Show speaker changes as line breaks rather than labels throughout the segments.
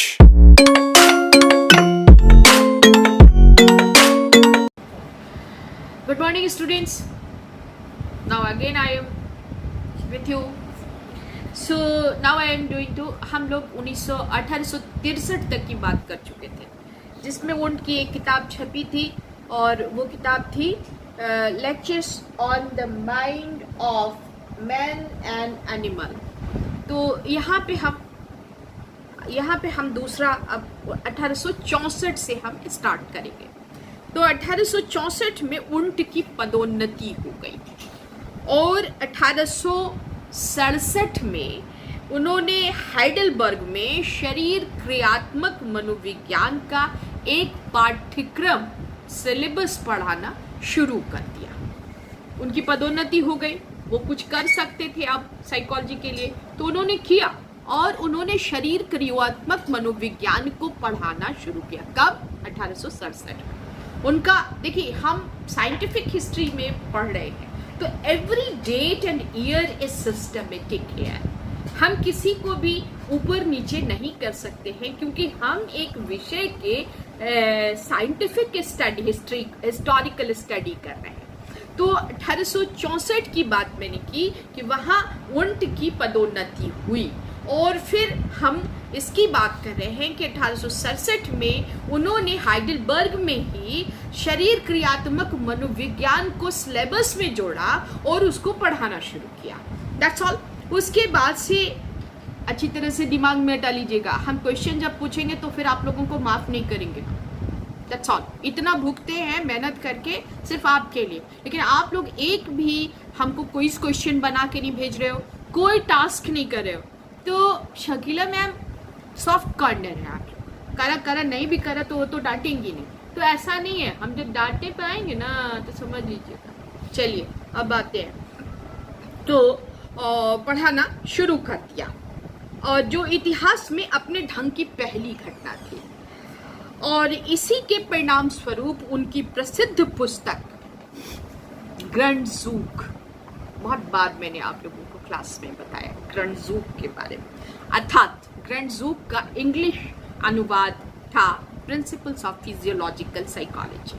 English.
Good morning, students. Now again I am with you. So now I am doing to हम लोग 1863 तक की बात कर चुके थे, जिसमें वुंट की एक किताब छपी थी और वो किताब थी lectures on the mind of man and animal. तो यहाँ पे हम दूसरा अब 1864 से हम स्टार्ट करेंगे। तो 1864 में वुंट की पदोन्नति हो गई और 1867 में उन्होंने हाइडेलबर्ग में शरीर क्रियात्मक मनोविज्ञान का एक पाठ्यक्रम सिलेबस पढ़ाना शुरू कर दिया। उनकी पदोन्नति हो गई, वो कुछ कर सकते थे अब साइकोलॉजी के लिए, तो उन्होंने किया और उन्होंने शरीर क्रियात्मक मनोविज्ञान को पढ़ाना शुरू किया। कब? 1867 में। उनका देखिए, हम साइंटिफिक हिस्ट्री में पढ़ रहे हैं तो every date and year is systematic here. हम किसी को भी ऊपर नीचे नहीं कर सकते हैं, क्योंकि हम एक विषय के साइंटिफिक स्टडी हिस्टोरिकल स्टडी कर रहे हैं। तो 1864 की बात मैंने की कि वहाँ वुंट की पदोन्नति हुई और फिर हम इसकी बात कर रहे हैं कि 1867 में उन्होंने हाइडेलबर्ग में ही शरीर क्रियात्मक मनोविज्ञान को सिलेबस में जोड़ा और उसको पढ़ाना शुरू किया। That's all. उसके बाद से अच्छी तरह से दिमाग में डाल लीजिएगा, हम क्वेश्चन जब पूछेंगे तो फिर आप लोगों को माफ नहीं करेंगे। That's all. इतना भुगते हैं मेहनत करके सिर्फ आपके लिए, लेकिन आप लोग एक भी हमको कोई क्वेश्चन बना के नहीं भेज रहे हो, कोई टास्क नहीं कर रहे हो। तो शकीला मैम सॉफ्ट कॉर्नर है, आप करा नहीं भी करा तो वो तो डांटेंगी नहीं। तो ऐसा नहीं है, हम जब डांटने पे आएंगे ना तो समझ लीजिएगा। चलिए अब आते हैं। तो पढ़ाना शुरू कर दिया और जो इतिहास में अपने ढंग की पहली घटना थी, और इसी के परिणाम स्वरूप उनकी प्रसिद्ध पुस्तक ग्रंडजूक, बहुत बार मैंने आप लोगों को क्लास में बताया ग्रंडजूक के बारे में, अर्थात ग्रंडजूक का इंग्लिश अनुवाद था principles of physiological psychology.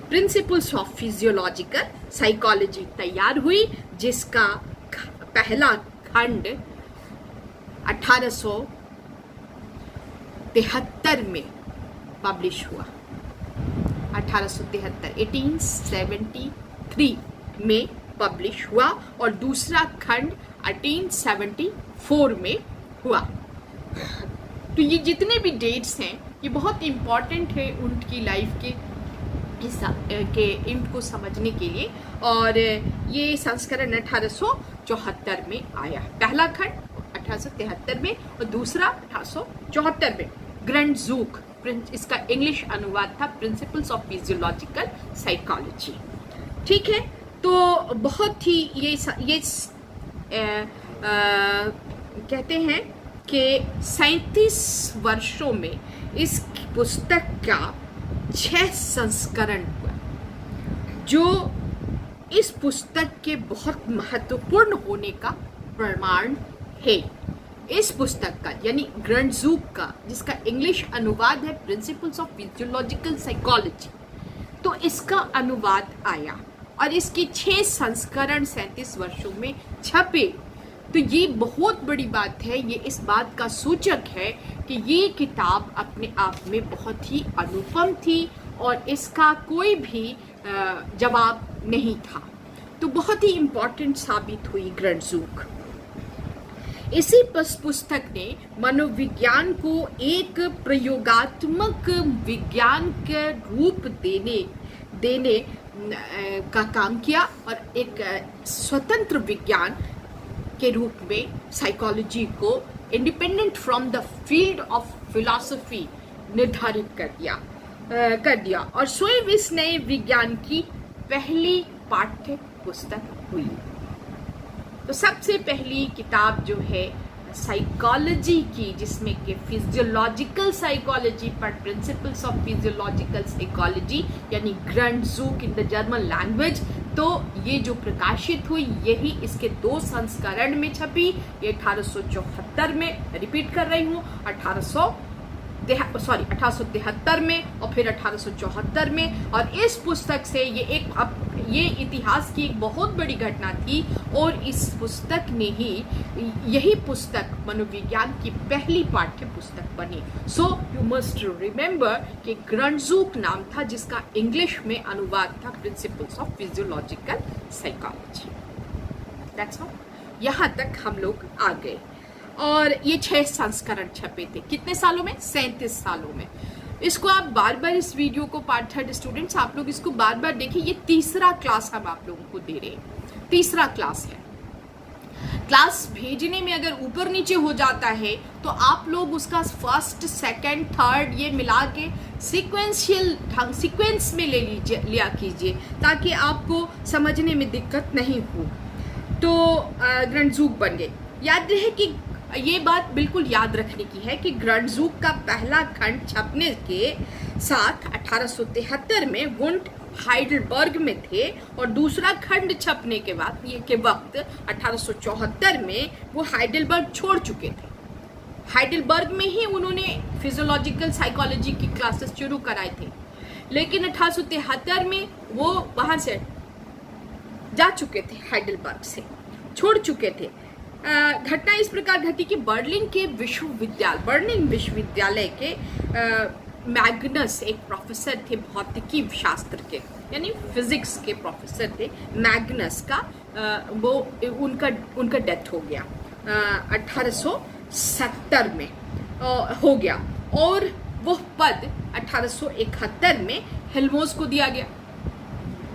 Principles of physiological psychology तैयार हुई, जिसका पहला खंड 1873 में पब्लिश हुआ। 1873 में पब्लिश हुआ और दूसरा खंड 1874 में हुआ। तो ये जितने भी डेट्स हैं ये बहुत इम्पॉर्टेंट है उनकी लाइफ के इंट को समझने के लिए, और ये संस्करण 1874 में आया। पहला खंड 1873 में और दूसरा 1874 में। ग्रंडजूक, इसका इंग्लिश अनुवाद था प्रिंसिपल्स ऑफ फिजियोलॉजिकल साइकोलॉजी। ठीक है, तो बहुत ही ये कहते हैं कि 37 वर्षों में इस पुस्तक का 6 संस्करण हुआ, जो इस पुस्तक के बहुत महत्वपूर्ण होने का प्रमाण है। इस पुस्तक का यानी ग्रंडजूक का, जिसका इंग्लिश अनुवाद है प्रिंसिपल्स ऑफ फिजियोलॉजिकल साइकोलॉजी, तो इसका अनुवाद आया और इसके 6 संस्करण 37 वर्षों में छपे। तो ये बहुत बड़ी बात है, ये इस बात का सूचक है कि ये किताब अपने आप में बहुत ही अनुपम थी और इसका कोई भी जवाब नहीं था। तो बहुत ही इम्पोर्टेंट साबित हुई ग्रंडजूक। इसी पुस्तक ने मनोविज्ञान को एक प्रयोगात्मक विज्ञान के रूप देने का काम किया और एक स्वतंत्र विज्ञान के रूप में साइकोलॉजी को independent from the field of philosophy निर्धारित कर दिया और स्वयं इस नए विज्ञान की पहली पाठ्य पुस्तक हुई। तो सबसे पहली किताब जो है साइकोलॉजी की, जिसमें कि फिजियोलॉजिकल साइकोलॉजी पर प्रिंसिपल्स ऑफ फिजियोलॉजिकल साइकोलॉजी यानी ग्रंडजूक इन द जर्मन लैंग्वेज, तो ये जो प्रकाशित हुई यही इसके 2 संस्करण में छपी। ये 1874 में, रिपीट कर रही हूँ, 1873 में और फिर 1874 में। और इस पुस्तक से ये इतिहास की एक बहुत बड़ी घटना थी और इस पुस्तक ने ही यही पुस्तक मनोविज्ञान की पहली पाठ्य पुस्तक बनी। सो यू मस्ट रिमेंबर कि ग्रंटज़ूक नाम था जिसका इंग्लिश में अनुवाद था principles of physiological psychology. That's all, यहाँ तक हम लोग आ गए। और ये 6 संस्करण छपे थे। कितने सालों में? 37 सालों में। इसको आप बार बार, इस वीडियो को पार्ट 3 स्टूडेंट्स आप लोग इसको बार बार देखिए। ये तीसरा क्लास हम आप लोगों को दे रहे हैं, तीसरा क्लास है। क्लास भेजने में अगर ऊपर नीचे हो जाता है तो आप लोग उसका फर्स्ट, सेकंड, थर्ड ये मिला के सीक्वेंशियल ढंग, सीक्वेंस में लिया कीजिए ताकि आपको समझने में दिक्कत नहीं हो। तो ग्रंटज़ूक बन गए। याद रहे कि ये बात बिल्कुल याद रखने की है कि ग्रंटज़ूक का पहला खंड छपने के साथ 1873 में वुंट हाइडलबर्ग में थे और दूसरा खंड छपने के बाद के वक्त 1874 में वो हाइडलबर्ग छोड़ चुके थे। हाइडलबर्ग में ही उन्होंने फिजियोलॉजिकल साइकोलॉजी की क्लासेस शुरू कराए थे, लेकिन 1873 में वो वहाँ से जा चुके थे, हाइडलबर्ग से छोड़ चुके थे। घटना इस प्रकार घटी कि बर्लिन विश्वविद्यालय के मैग्नस एक प्रोफेसर थे भौतिकी शास्त्र के, यानी फिजिक्स के प्रोफेसर थे मैग्नस का। वो उनका डेथ हो गया 1870 में हो गया और वो पद 1871 में हेल्महोल्ट्ज़ को दिया गया।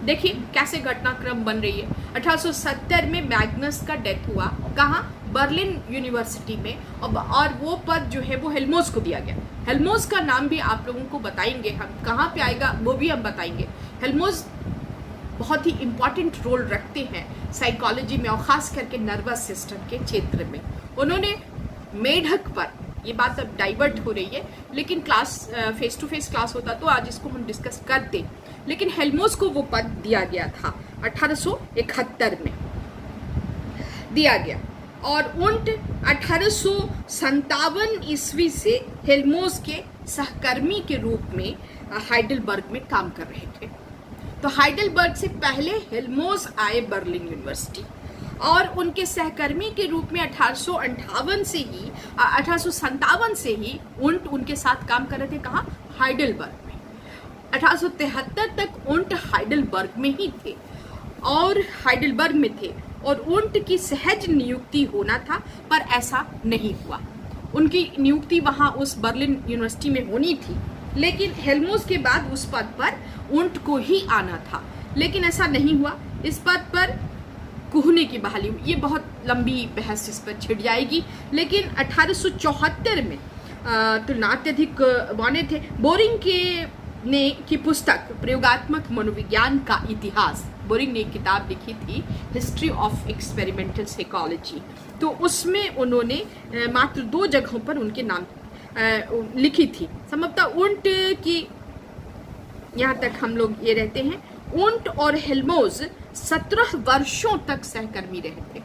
देखिए कैसे घटनाक्रम बन रही है। 1870 में मैग्नस का डेथ हुआ, कहाँ? बर्लिन यूनिवर्सिटी में, और वो पद जो है वो हेल्महोल्ट्ज़ को दिया गया। हेल्महोल्ट्ज़ का नाम भी आप लोगों को बताएंगे हम, कहाँ पे आएगा वो भी हम बताएंगे। हेल्महोल्ट्ज़ बहुत ही इम्पॉर्टेंट रोल रखते हैं साइकोलॉजी में और ख़ास करके नर्वस सिस्टम के क्षेत्र में। उन्होंने मेढक पर, ये बात अब डाइवर्ट हो रही है लेकिन class face to face class होता तो आज इसको हम डिस्कस करते, लेकिन हेल्महोल्ट्ज़ को वो पद दिया गया था 1871 में दिया गया। और वुंट 1857 ईस्वी से हेल्महोल्ट्ज़ के सहकर्मी के रूप में हाइडलबर्ग में काम कर रहे थे। तो हाइडलबर्ग से पहले हेल्महोल्ट्ज़ आए बर्लिन यूनिवर्सिटी और उनके सहकर्मी के रूप में 1857 से ही वुंट उनके साथ काम कर रहे थे। कहाँ? हाइडलबर्ग में। 1873 तक वुंट हाइडलबर्ग में ही थे और हाइडलबर्ग में थे और वुंट की सहज नियुक्ति होना था, पर ऐसा नहीं हुआ। उनकी नियुक्ति वहाँ उस बर्लिन यूनिवर्सिटी में होनी थी, लेकिन हेल्महोल्ट्ज़ के बाद उस पद पर वुंट को ही आना था, लेकिन ऐसा नहीं हुआ। इस पद पर कुहने की बहाली हुई। ये बहुत लंबी बहस इस पर छिड़ जाएगी, लेकिन 1874 में तुलनात्यधिक बने थे। बोरिंग की पुस्तक प्रयोगात्मक मनोविज्ञान का इतिहास, बोरिंग ने एक किताब लिखी थी हिस्ट्री ऑफ एक्सपेरिमेंटल साइकोलॉजी, तो उसमें उन्होंने मात्र 2 जगहों पर उनके नाम लिखी थी। संभवतः वुंट की, यहाँ तक हम लोग ये रहते हैं, वुंट और हेल्महोल्ट्ज़ 17 वर्षों तक सहकर्मी रहे थे।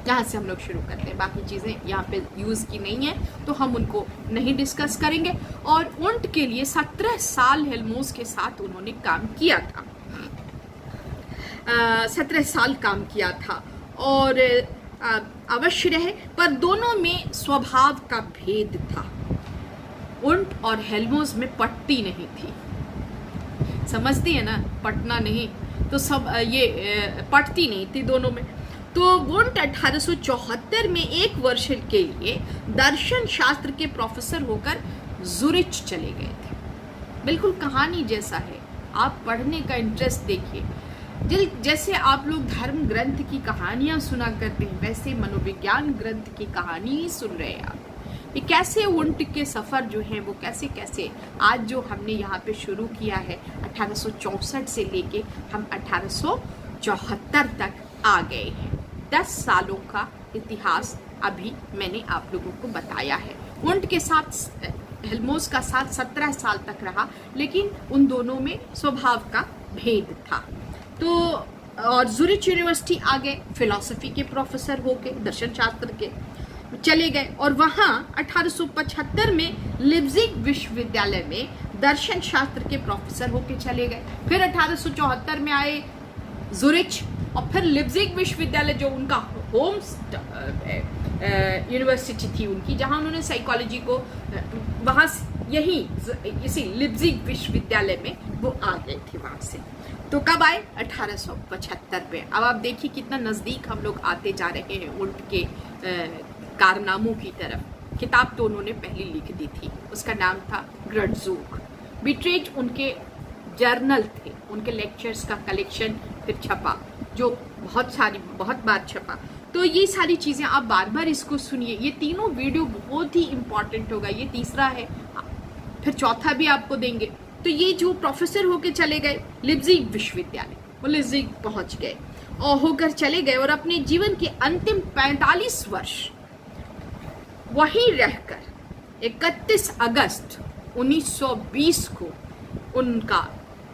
यहाँ से हम लोग शुरू करते हैं, बाकी चीज़ें यहाँ पे यूज़ की नहीं है तो हम उनको नहीं डिस्कस करेंगे। और वुंट के लिए 17 साल हेल्महोल्ट्ज़ के साथ उन्होंने काम किया था, 17 साल काम किया था और अवश्य रहे, पर दोनों में स्वभाव का भेद था। वुंट और हेल्महोल्ट्ज़ में पटती नहीं थी, समझती है ना, पटना नहीं तो सब ये पटती नहीं थी दोनों में। तो वुंट 1874 में 1 वर्ष के लिए दर्शन शास्त्र के प्रोफेसर होकर ज़ुरिच चले गए थे। बिल्कुल कहानी जैसा है, आप पढ़ने का इंटरेस्ट देखिए। जैसे आप लोग धर्म ग्रंथ की कहानियाँ सुना करते हैं, वैसे मनोविज्ञान ग्रंथ की कहानी ही सुन रहे हैं आप। ये कैसे वुंट के सफ़र जो हैं वो कैसे कैसे आज जो हमने यहाँ पे शुरू किया है 1864 से लेके हम 1874 तक आ गए हैं। 10 सालों का इतिहास अभी मैंने आप लोगों को बताया है। वुंट के साथ हेल्महोल्ट्ज़ का साथ 17 साल तक रहा, लेकिन उन दोनों में स्वभाव का भेद था। तो और ज़ुरिच यूनिवर्सिटी आ गए, फिलॉसफी के प्रोफेसर हो के, दर्शन शास्त्र के। चले गए और वहाँ 1875 में लिप्जिग विश्वविद्यालय में दर्शन शास्त्र के प्रोफेसर होके चले गए। फिर 1874 में आए जुरिच, और फिर लिप्जिग विश्वविद्यालय जो उनका होम यूनिवर्सिटी थी उनकी, जहाँ उन्होंने साइकोलॉजी को वहाँ यही इसी लिप्जिग विश्वविद्यालय में वो आ गए थे वहाँ से। तो कब आए? 1875 में। अब आप देखिए कितना नज़दीक हम लोग आते जा रहे हैं उल्ट के कारनामों की तरफ। किताब तो उन्होंने पहले लिख दी थी, उसका नाम था ग्रडजूक बिट्रेज। उनके जर्नल थे, उनके लेक्चर्स का कलेक्शन फिर छपा, जो बहुत बार छपा। तो ये सारी चीज़ें आप बार बार इसको सुनिए। ये तीनों वीडियो बहुत ही इंपॉर्टेंट होगा। ये तीसरा है, फिर चौथा भी आपको देंगे। तो ये जो प्रोफेसर होके चले गए लिप्जिग विश्वविद्यालय, वो लिप्जिग पहुंच गए और होकर चले गए और अपने जीवन के अंतिम 45 वर्ष वहीं रहकर 31 अगस्त 1920 को उनका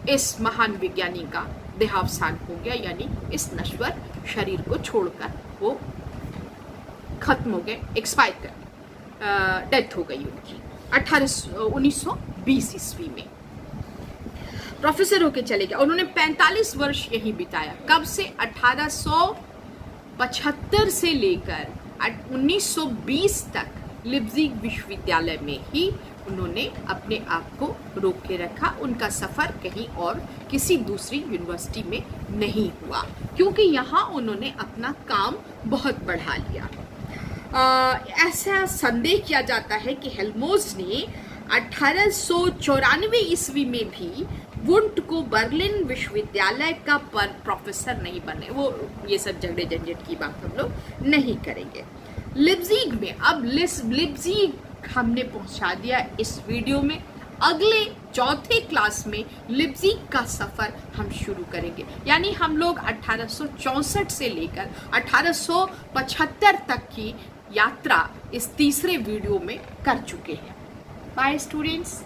इस महान विज्ञानी का देहावसान हो गया, यानी इस नश्वर शरीर को छोड़कर वो खत्म हो गए, एक्सपायर कर डेथ हो गई उनकी 1920 ईस्वी में। प्रोफेसर होके चले गए। उन्होंने 45 वर्ष यहीं बिताया। कब से? 1875 से लेकर 1920 तक लिप्जिग विश्वविद्यालय में ही उन्होंने अपने आप को रोक के रखा। उनका सफ़र कहीं और किसी दूसरी यूनिवर्सिटी में नहीं हुआ, क्योंकि यहाँ उन्होंने अपना काम बहुत बढ़ा लिया। ऐसा संदेह किया जाता है कि हेल्महोल्ट्ज़ ने 1894 ईस्वी में भी वुंट को बर्लिन विश्वविद्यालय का प्रोफेसर नहीं बने। वो ये सब झगड़े झंझट की बात हम लोग नहीं करेंगे। लिप्जिग में अब लिप्जिग हमने पहुंचा दिया इस वीडियो में। अगले चौथे क्लास में लिप्जिग का सफर हम शुरू करेंगे, यानी हम लोग 1864 से लेकर 1875 तक की यात्रा इस तीसरे वीडियो में कर चुके हैं। Bye students.